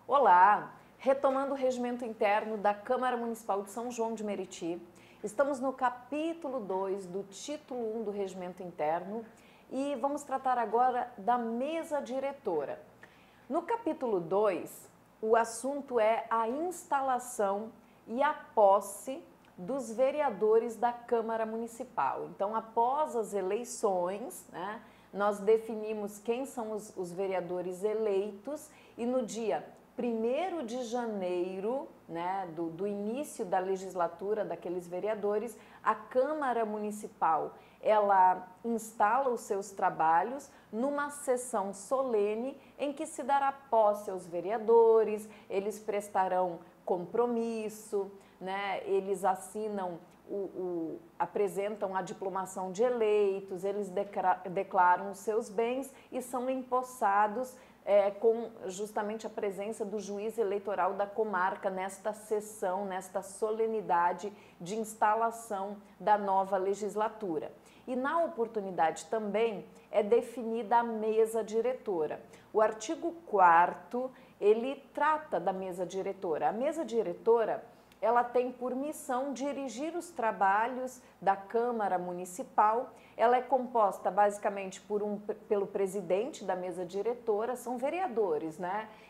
Olá! Retomando o regimento interno da Câmara Municipal de São João de Meriti, estamos no capítulo 2 do título 1 do regimento interno e vamos tratar agora da mesa diretora. No capítulo 2, o assunto é a instalação e a posse dos vereadores da Câmara Municipal. Então, após as eleições, nós definimos quem são os vereadores eleitos e no dia 1º de janeiro, do início da legislatura daqueles vereadores, a Câmara Municipal, ela instala os seus trabalhos numa sessão solene em que se dará posse aos vereadores, eles prestarão compromisso, eles assinam, apresentam a diplomação de eleitos, eles declaram os seus bens e são empossados com justamente a presença do juiz eleitoral da comarca nesta sessão, nesta solenidade de instalação da nova legislatura. E na oportunidade também é definida a mesa diretora. O artigo 4º, ele trata da mesa diretora. A mesa diretora, ela tem por missão dirigir os trabalhos da Câmara Municipal. Ela é composta basicamente pelo presidente da mesa diretora, são vereadores,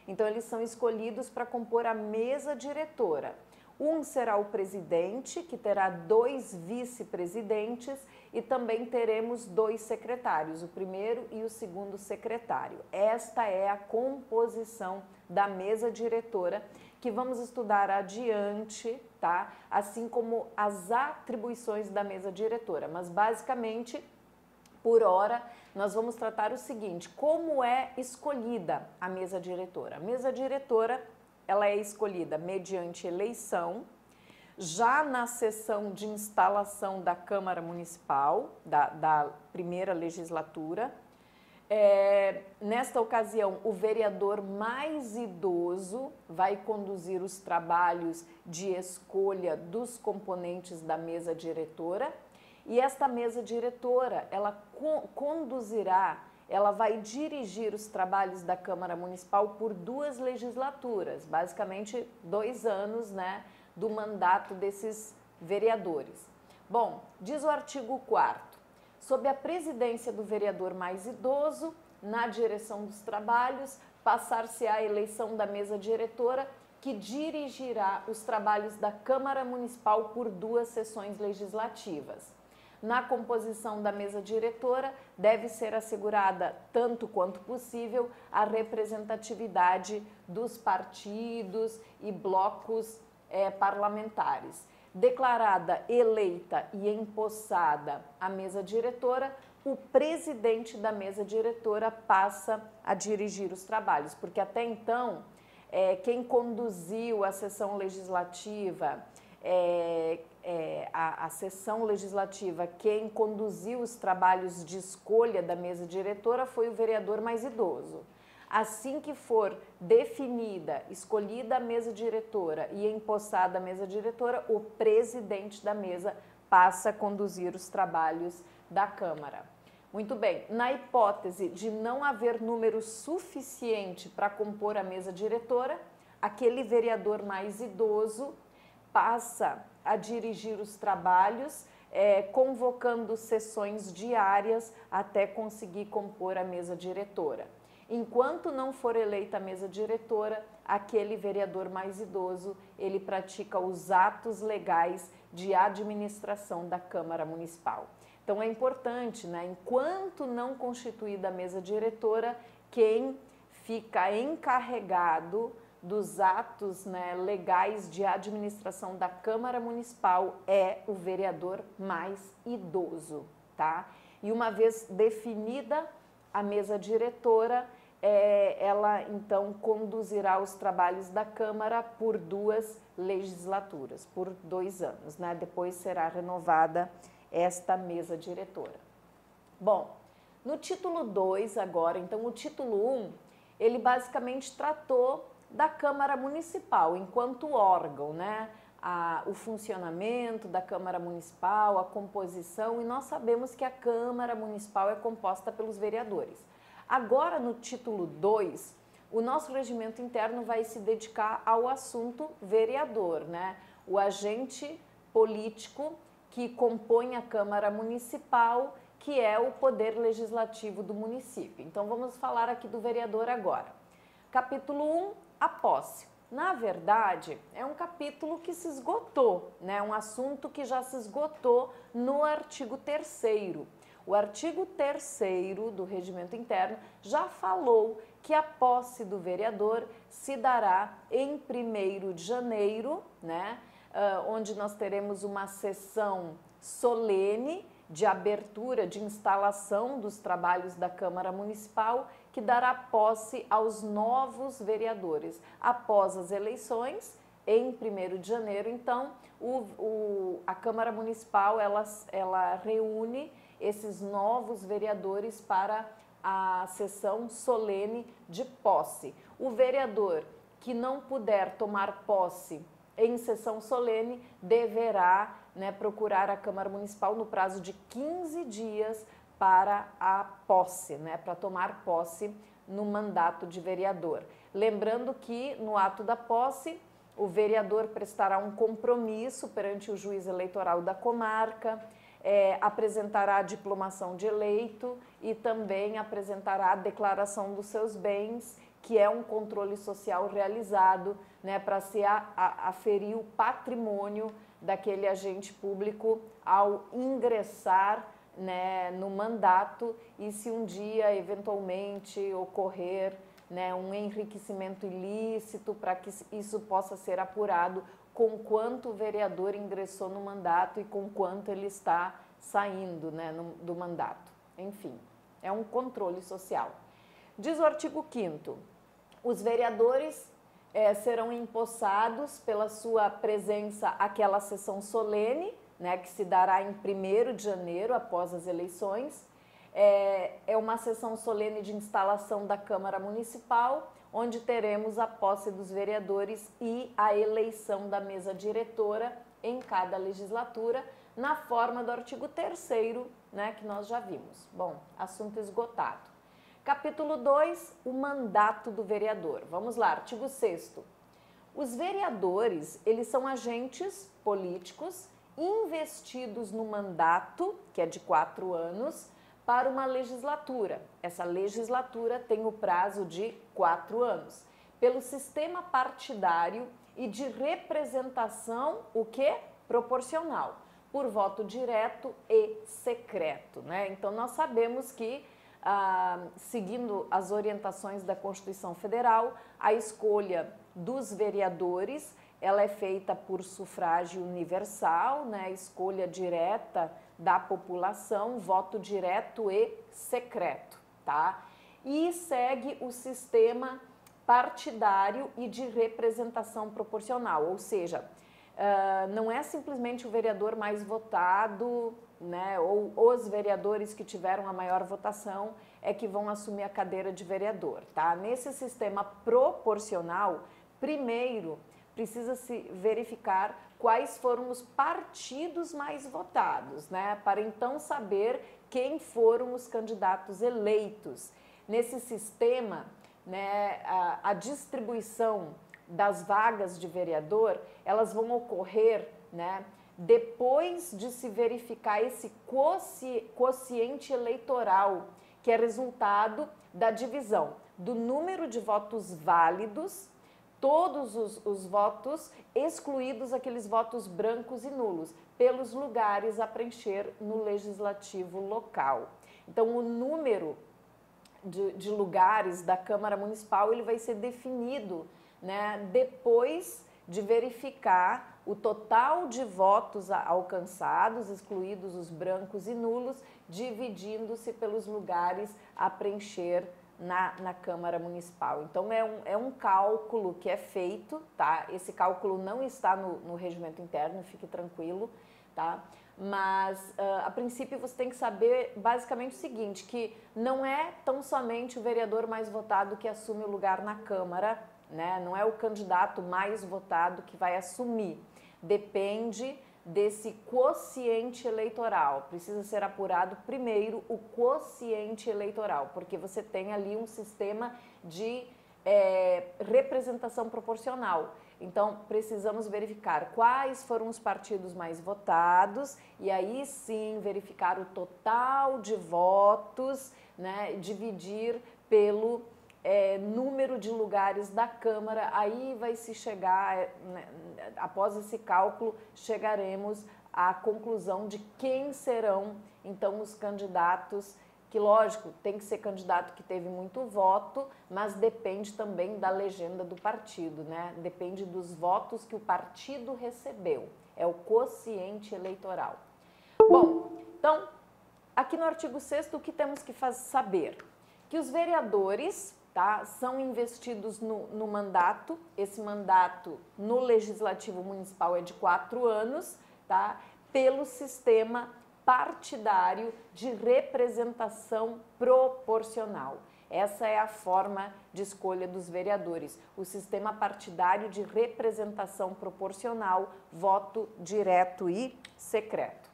Então eles são escolhidos para compor a mesa diretora. Um será o presidente, que terá 2 vice-presidentes e também teremos 2 secretários, o primeiro e o segundo secretário. Esta é a composição da mesa diretora que vamos estudar adiante, tá? Assim como as atribuições da mesa diretora, mas basicamente, por hora, nós vamos tratar o seguinte: como é escolhida a mesa diretora? A mesa diretora, ela é escolhida mediante eleição, já na sessão de instalação da Câmara Municipal, da primeira legislatura. Nesta ocasião, o vereador mais idoso vai conduzir os trabalhos de escolha dos componentes da mesa diretora e esta mesa diretora, ela conduzirá, ela vai dirigir os trabalhos da Câmara Municipal por 2 legislaturas, basicamente 2 anos, do mandato desses vereadores. Bom, diz o artigo 4º, sob a presidência do vereador mais idoso, na direção dos trabalhos, passar-se-á a eleição da mesa diretora, que dirigirá os trabalhos da Câmara Municipal por 2 sessões legislativas. Na composição da mesa diretora, deve ser assegurada, tanto quanto possível, a representatividade dos partidos e blocos parlamentares. Declarada eleita e empossada a mesa diretora, o presidente da mesa diretora passa a dirigir os trabalhos, porque até então, quem conduziu a sessão legislativa, a sessão legislativa, quem conduziu os trabalhos de escolha da mesa diretora foi o vereador mais idoso. Assim que for definida, escolhida a mesa diretora e empossada a mesa diretora, o presidente da mesa passa a conduzir os trabalhos da Câmara. Muito bem, na hipótese de não haver número suficiente para compor a mesa diretora, aquele vereador mais idoso passa a dirigir os trabalhos, convocando sessões diárias até conseguir compor a mesa diretora. Enquanto não for eleita a mesa diretora, aquele vereador mais idoso, ele pratica os atos legais de administração da Câmara Municipal. Então é importante, enquanto não constituída a mesa diretora, quem fica encarregado dos atos legais de administração da Câmara Municipal é o vereador mais idoso, tá? E uma vez definida a mesa diretora, ela então conduzirá os trabalhos da Câmara por 2 legislaturas, por 2 anos, Depois será renovada esta mesa diretora. Bom, no título 2 agora, então o título 1, ele basicamente tratou da Câmara Municipal enquanto órgão, o funcionamento da Câmara Municipal, a composição, e nós sabemos que a Câmara Municipal é composta pelos vereadores. Agora, no título 2, o nosso regimento interno vai se dedicar ao assunto vereador, né? O agente político que compõe a Câmara Municipal, que é o poder legislativo do município. Então vamos falar aqui do vereador agora. Capítulo 1, a posse. Na verdade, é um capítulo que se esgotou, né? Um assunto que já se esgotou no artigo 3º. O artigo 3º do Regimento Interno já falou que a posse do vereador se dará em 1º de janeiro, né? Onde nós teremos uma sessão solene de abertura, de instalação dos trabalhos da Câmara Municipal, que dará posse aos novos vereadores. Após as eleições, em 1º de janeiro, então, a Câmara Municipal ela reúne esses novos vereadores para a sessão solene de posse. O vereador que não puder tomar posse em sessão solene deverá, né, procurar a Câmara Municipal no prazo de 15 dias para a posse, né, para tomar posse no mandato de vereador. Lembrando que no ato da posse, o vereador prestará um compromisso perante o juiz eleitoral da comarca, apresentará a diplomação de eleito e também apresentará a declaração dos seus bens, que é um controle social realizado, né, para se aferir o patrimônio daquele agente público ao ingressar, né, no mandato, e se um dia eventualmente ocorrer, né, um enriquecimento ilícito, para que isso possa ser apurado com quanto o vereador ingressou no mandato e com quanto ele está saindo, né, do mandato. Enfim, é um controle social. Diz o artigo 5º, os vereadores serão empossados pela sua presença àquela sessão solene, né, que se dará em 1º de janeiro, após as eleições. É uma sessão solene de instalação da Câmara Municipal, onde teremos a posse dos vereadores e a eleição da mesa diretora em cada legislatura, na forma do artigo 3º, né, que nós já vimos. Bom, assunto esgotado. Capítulo 2, o mandato do vereador. Vamos lá, artigo 6º. Os vereadores, eles são agentes políticos investidos no mandato, que é de 4 anos, para uma legislatura. Essa legislatura tem o prazo de 4 anos. Pelo sistema partidário e de representação, o quê? Proporcional, por voto direto e secreto, né? Então, nós sabemos que, seguindo as orientações da Constituição Federal, a escolha dos vereadores, ela é feita por sufrágio universal, né? Escolha direta da população, voto direto e secreto, tá? E segue o sistema partidário e de representação proporcional, ou seja, não é simplesmente o vereador mais votado, né, ou os vereadores que tiveram a maior votação é que vão assumir a cadeira de vereador, tá? Nesse sistema proporcional, primeiro precisa se verificar quais foram os partidos mais votados, né, para então saber quem foram os candidatos eleitos. Nesse sistema, né, a distribuição das vagas de vereador, elas vão ocorrer, né, depois de se verificar esse quociente eleitoral, que é resultado da divisão do número de votos válidos, todos os votos, excluídos aqueles votos brancos e nulos, pelos lugares a preencher no legislativo local. Então, o número de lugares da Câmara Municipal, ele vai ser definido, né, depois de verificar o total de votos alcançados, excluídos os brancos e nulos, dividindo-se pelos lugares a preencher na Câmara Municipal. Então, é um cálculo que é feito, tá? Esse cálculo não está no regimento interno, fique tranquilo, tá? Mas, a princípio, você tem que saber basicamente o seguinte, que não é tão somente o vereador mais votado que assume o lugar na Câmara, né? Não é o candidato mais votado que vai assumir. Depende desse quociente eleitoral. Precisa ser apurado primeiro o quociente eleitoral, porque você tem ali um sistema de representação proporcional. Então, precisamos verificar quais foram os partidos mais votados e aí sim verificar o total de votos, né, dividir pelo número de lugares da Câmara, aí vai se chegar, né, após esse cálculo, chegaremos à conclusão de quem serão, então, os candidatos, que lógico, tem que ser candidato que teve muito voto, mas depende também da legenda do partido, né? Depende dos votos que o partido recebeu, é o quociente eleitoral. Bom, então, aqui no artigo 6º, o que temos que saber? Que os vereadores, tá, são investidos no mandato, esse mandato no Legislativo Municipal é de 4 anos, tá, pelo sistema partidário de representação proporcional. Essa é a forma de escolha dos vereadores, o sistema partidário de representação proporcional, voto direto e secreto.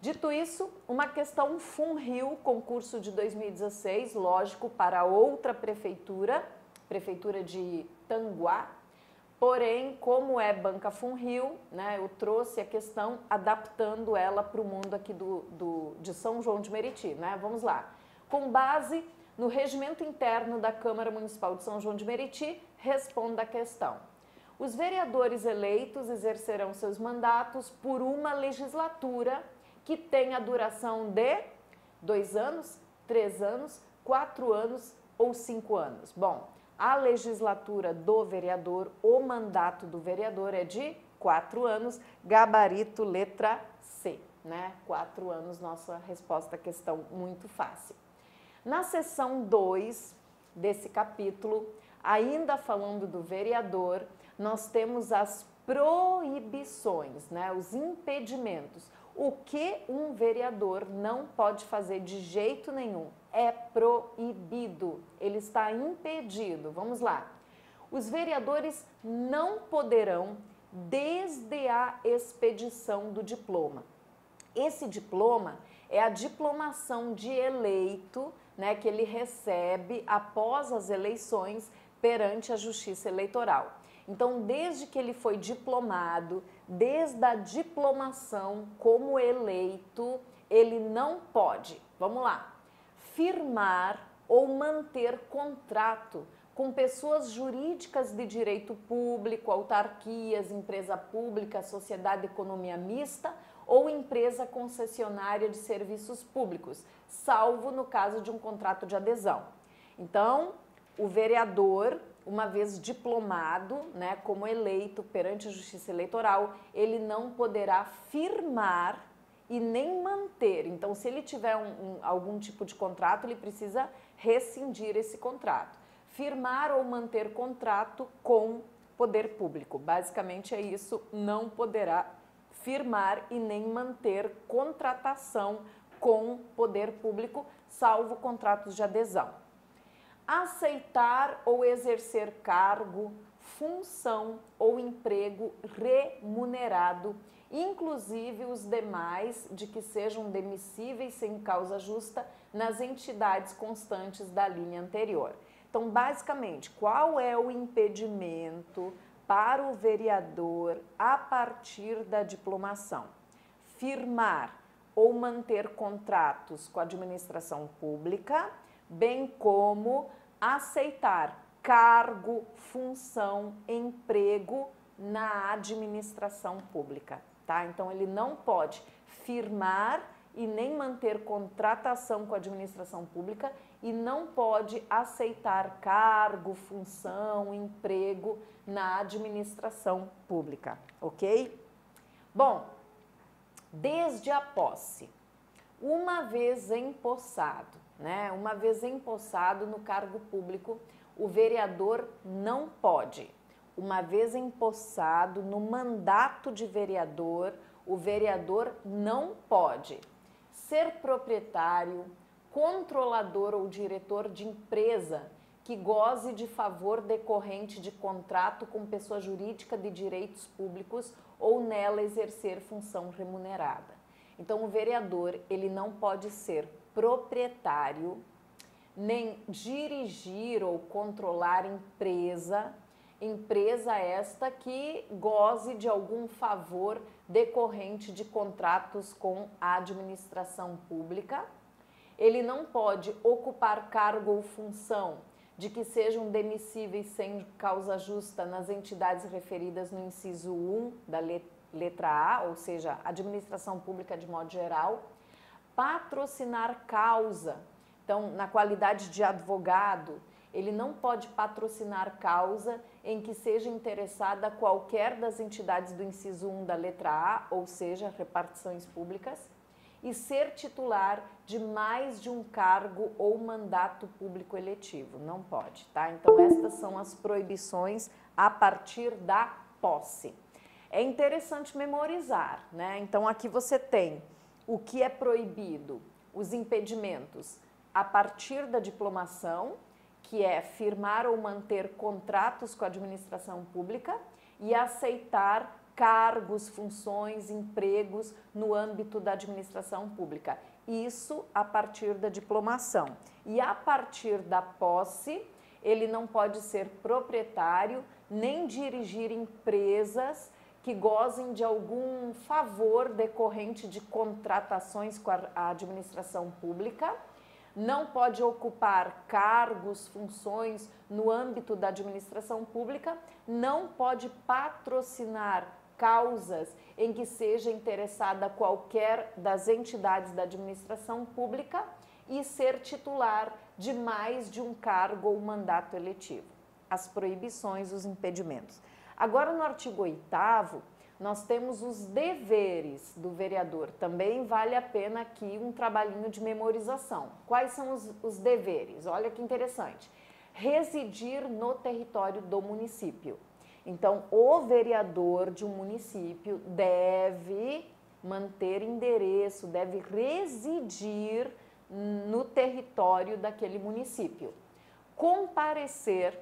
Dito isso, uma questão FUNRIO, concurso de 2016, lógico, para outra prefeitura, prefeitura de Tanguá. Porém, como é Banca FUNRIO, né, eu trouxe a questão adaptando ela para o mundo aqui de São João de Meriti, né? Vamos lá. Com base no regimento interno da Câmara Municipal de São João de Meriti, responda a questão. Os vereadores eleitos exercerão seus mandatos por uma legislatura que tem a duração de 2 anos, 3 anos, 4 anos ou 5 anos. Bom, a legislatura do vereador, o mandato do vereador é de 4 anos, gabarito letra C, né? 4 anos, nossa resposta à questão muito fácil. Na seção 2 desse capítulo, ainda falando do vereador, nós temos as proibições, né? Os impedimentos. O que um vereador não pode fazer de jeito nenhum é proibido, ele está impedido. Vamos lá. Os vereadores não poderão, desde a expedição do diploma. Esse diploma é a diplomação de eleito, né, que ele recebe após as eleições perante a Justiça Eleitoral. Então, desde que ele foi diplomado, desde a diplomação como eleito, ele não pode, vamos lá, firmar ou manter contrato com pessoas jurídicas de direito público, autarquias, empresa pública, sociedade de economia mista ou empresa concessionária de serviços públicos, salvo no caso de um contrato de adesão. Então, o vereador, uma vez diplomado, né, como eleito perante a Justiça Eleitoral, ele não poderá firmar e nem manter. Então, se ele tiver algum tipo de contrato, ele precisa rescindir esse contrato. Firmar ou manter contrato com poder público. Basicamente é isso, não poderá firmar e nem manter contratação com poder público, salvo contratos de adesão. Aceitar ou exercer cargo, função ou emprego remunerado, inclusive os demais de que sejam demissíveis sem causa justa nas entidades constantes da linha anterior. Então, basicamente, qual é o impedimento para o vereador a partir da diplomação? Firmar ou manter contratos com a administração pública, bem como aceitar cargo, função, emprego na administração pública, tá? Então, ele não pode firmar e nem manter contratação com a administração pública e não pode aceitar cargo, função, emprego na administração pública, ok? Bom, desde a posse, uma vez empossado, né? Uma vez empossado no cargo público, o vereador não pode. Uma vez empossado no mandato de vereador, o vereador não pode ser proprietário, controlador ou diretor de empresa que goze de favor decorrente de contrato com pessoa jurídica de direitos públicos ou nela exercer função remunerada. Então, o vereador, ele não pode ser proprietário, nem dirigir ou controlar empresa esta que goze de algum favor decorrente de contratos com a administração pública. Ele não pode ocupar cargo ou função de que sejam demissíveis sem causa justa nas entidades referidas no inciso 1 da letra A, ou seja, administração pública de modo geral. Patrocinar causa, então, na qualidade de advogado, ele não pode patrocinar causa em que seja interessada qualquer das entidades do inciso 1 da letra A, ou seja, repartições públicas, e ser titular de mais de um cargo ou mandato público eletivo. Não pode, tá? Então, estas são as proibições a partir da posse. É interessante memorizar, né? Então, aqui você tem o que é proibido, os impedimentos a partir da diplomação, que é firmar ou manter contratos com a administração pública e aceitar cargos, funções, empregos no âmbito da administração pública. Isso a partir da diplomação. E a partir da posse, ele não pode ser proprietário nem dirigir empresas que gozem de algum favor decorrente de contratações com a administração pública. Não pode ocupar cargos, funções no âmbito da administração pública, não pode patrocinar causas em que seja interessada qualquer das entidades da administração pública e ser titular de mais de um cargo ou mandato eletivo. As proibições, os impedimentos. Agora, no artigo 8º, nós temos os deveres do vereador. Também vale a pena aqui um trabalhinho de memorização. Quais são os deveres? Olha que interessante. Residir no território do município. Então, o vereador de um município deve manter endereço, deve residir no território daquele município. Comparecer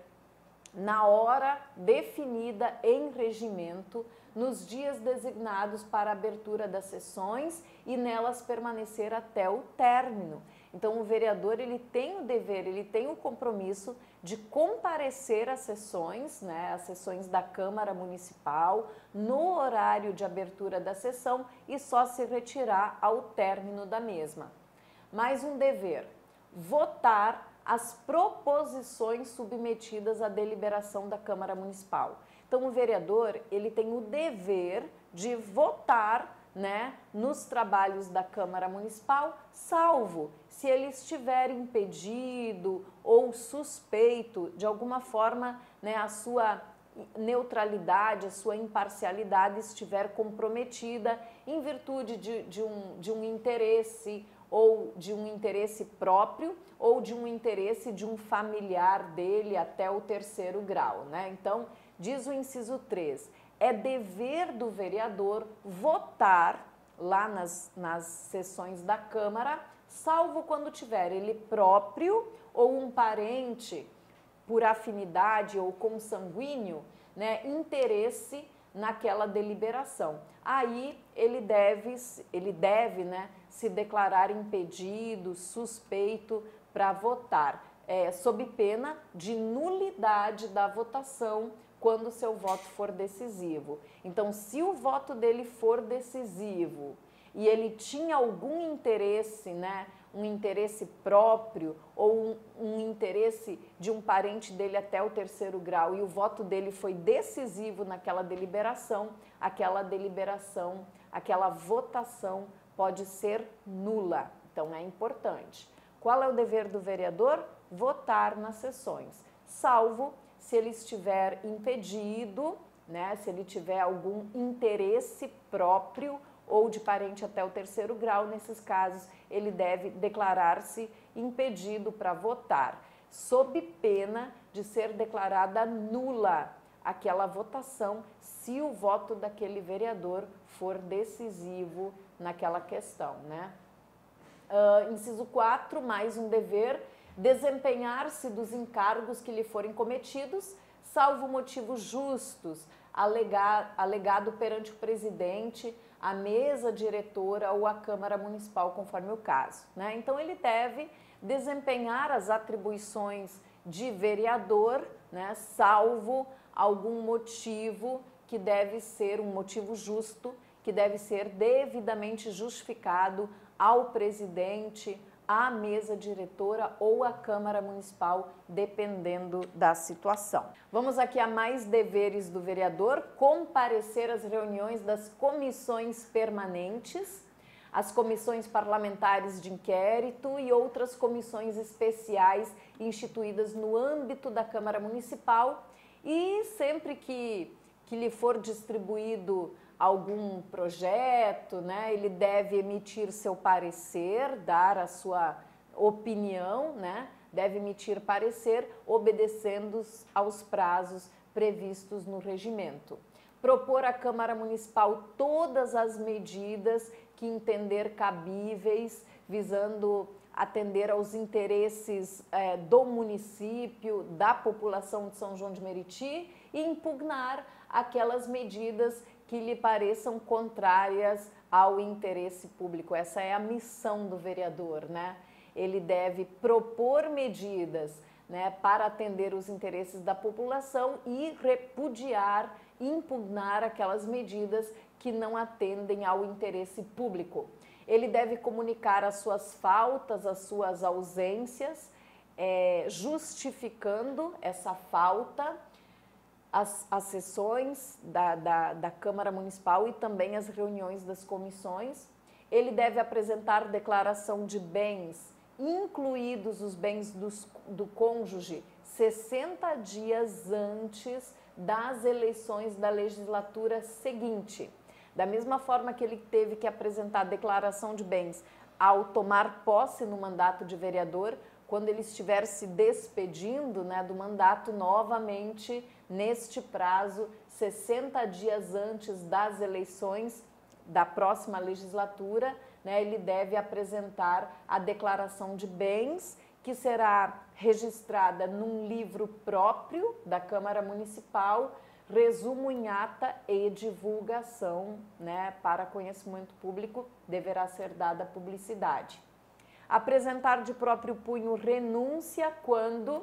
na hora definida em regimento, nos dias designados para a abertura das sessões e nelas permanecer até o término. Então, o vereador, ele tem o dever, ele tem o compromisso de comparecer às sessões, né, às sessões da Câmara Municipal, no horário de abertura da sessão e só se retirar ao término da mesma. Mais um dever, votar as proposições submetidas à deliberação da Câmara Municipal. Então, o vereador, ele tem o dever de votar, né, nos trabalhos da Câmara Municipal, salvo se ele estiver impedido ou suspeito, de alguma forma, né, a sua neutralidade, a sua imparcialidade estiver comprometida em virtude de um interesse ou de um interesse próprio ou de um interesse de um familiar dele até o 3º grau, né? Então, diz o inciso 3, é dever do vereador votar lá nas sessões da Câmara, salvo quando tiver ele próprio ou um parente por afinidade ou consanguíneo, né, interesse naquela deliberação. Aí ele deve, né, se declarar impedido, suspeito para votar, sob pena de nulidade da votação quando seu voto for decisivo. Então, se o voto dele for decisivo e ele tinha algum interesse, né, um interesse próprio ou um interesse de um parente dele até o 3º grau e o voto dele foi decisivo naquela deliberação, aquela votação pode ser nula. Então, é importante. Qual é o dever do vereador? Votar nas sessões, salvo se ele estiver impedido, né, se ele tiver algum interesse próprio ou de parente até o 3º grau, nesses casos ele deve declarar-se impedido para votar, sob pena de ser declarada nula aquela votação se o voto daquele vereador for decisivo naquela questão, né? Inciso 4, mais um dever, desempenhar-se dos encargos que lhe forem cometidos, salvo motivos justos, alegado perante o presidente, a mesa diretora ou a Câmara Municipal, conforme o caso, né? Então, ele deve desempenhar as atribuições de vereador, né, salvo algum motivo que deve ser um motivo justo, que deve ser devidamente justificado ao presidente, à mesa diretora ou à Câmara Municipal, dependendo da situação. Vamos aqui a mais deveres do vereador: comparecer às reuniões das comissões permanentes, as comissões parlamentares de inquérito e outras comissões especiais instituídas no âmbito da Câmara Municipal, e sempre que lhe for distribuído algum projeto, né, ele deve emitir seu parecer, dar a sua opinião, né, deve emitir parecer obedecendo aos prazos previstos no regimento. Propor à Câmara Municipal todas as medidas que entender cabíveis, visando atender aos interesses do município, da população de São João de Meriti, e impugnar aquelas medidas que lhe pareçam contrárias ao interesse público. Essa é a missão do vereador, né? Ele deve propor medidas, né, para atender os interesses da população e repudiar, impugnar aquelas medidas que não atendem ao interesse público. Ele deve comunicar as suas faltas, as suas ausências, justificando essa falta, as sessões da Câmara Municipal e também as reuniões das comissões. Ele deve apresentar declaração de bens, incluídos os bens do cônjuge, 60 dias antes das eleições da legislatura seguinte. Da mesma forma que ele teve que apresentar declaração de bens ao tomar posse no mandato de vereador, quando ele estiver se despedindo, né, do mandato novamente, neste prazo, 60 dias antes das eleições da próxima legislatura, né, ele deve apresentar a declaração de bens, que será registrada num livro próprio da Câmara Municipal, resumo em ata e divulgação, né, para conhecimento público, deverá ser dada publicidade. Apresentar de próprio punho renúncia quando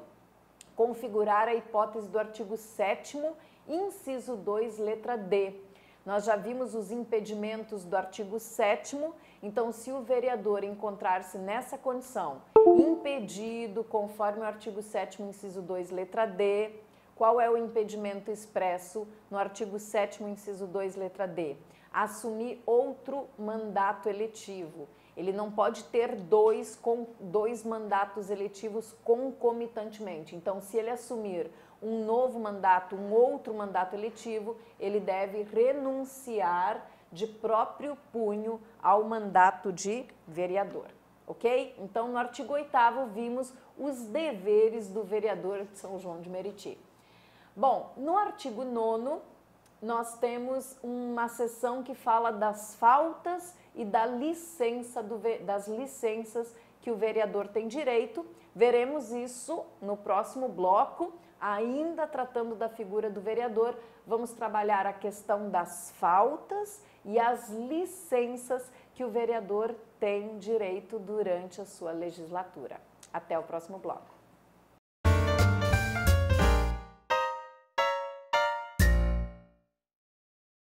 configurar a hipótese do artigo 7º, inciso 2, letra D. Nós já vimos os impedimentos do artigo 7º, então se o vereador encontrar-se nessa condição, impedido conforme o artigo 7º, inciso 2, letra D, qual é o impedimento expresso no artigo 7º, inciso 2, letra D? Assumir outro mandato eletivo. Ele não pode ter dois mandatos eletivos concomitantemente. Então, se ele assumir um novo mandato, um outro mandato eletivo, ele deve renunciar de próprio punho ao mandato de vereador, ok? Então, no artigo 8º, vimos os deveres do vereador de São João de Meriti. Bom, no artigo 9º, nós temos uma seção que fala das faltas e das licenças que o vereador tem direito. Veremos isso no próximo bloco, ainda tratando da figura do vereador. Vamos trabalhar a questão das faltas e as licenças que o vereador tem direito durante a sua legislatura. Até o próximo bloco.